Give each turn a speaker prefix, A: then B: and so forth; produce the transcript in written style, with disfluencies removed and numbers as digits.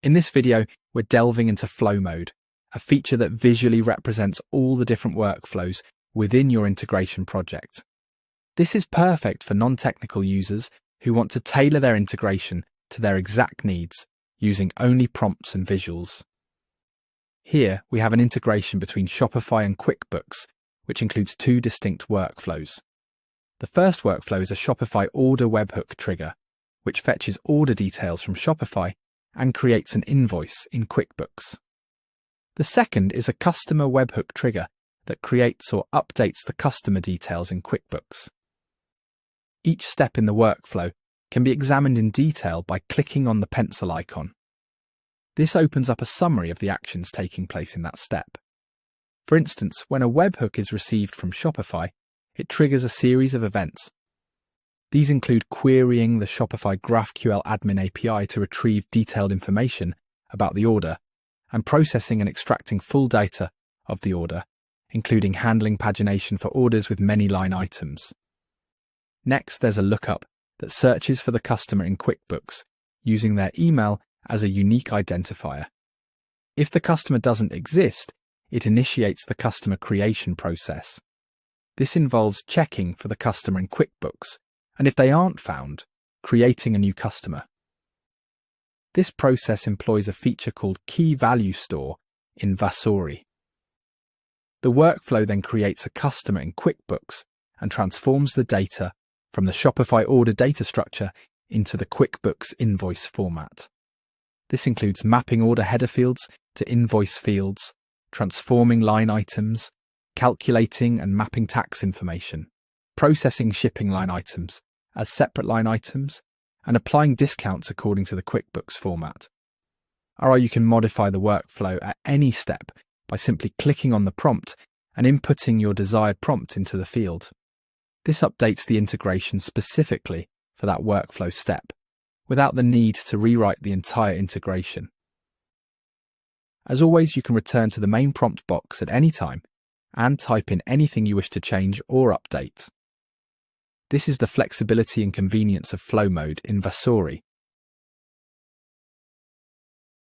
A: In this video, we're delving into flow mode, a feature that visually represents all the different workflows within your integration project. This is perfect for non-technical users who want to tailor their integration to their exact needs using only prompts and visuals. Here, we have an integration between Shopify and QuickBooks, which includes two distinct workflows. The first workflow is a Shopify order webhook trigger, which fetches order details from Shopify and creates an invoice in QuickBooks. The second is a customer webhook trigger that creates or updates the customer details in QuickBooks. Each step in the workflow can be examined in detail by clicking on the pencil icon. This opens up a summary of the actions taking place in that step. For instance, when a webhook is received from Shopify, it triggers a series of events. These include querying the Shopify GraphQL admin API to retrieve detailed information about the order and processing and extracting full data of the order, including handling pagination for orders with many line items. Next, there's a lookup that searches for the customer in QuickBooks using their email as a unique identifier. If the customer doesn't exist, it initiates the customer creation process. This involves checking for the customer in QuickBooks, and if they aren't found, creating a new customer. This process employs a feature called Key Value Store in Versori. The workflow then creates a customer in QuickBooks and transforms the data from the Shopify order data structure into the QuickBooks invoice format. This includes mapping order header fields to invoice fields, transforming line items, calculating and mapping tax information, processing shipping line items as separate line items, and applying discounts according to the QuickBooks format. Or you can modify the workflow at any step by simply clicking on the prompt and inputting your desired prompt into the field. This updates the integration specifically for that workflow step, without the need to rewrite the entire integration. As always, you can return to the main prompt box at any time and type in anything you wish to change or update. This is the flexibility and convenience of flow mode in Versori,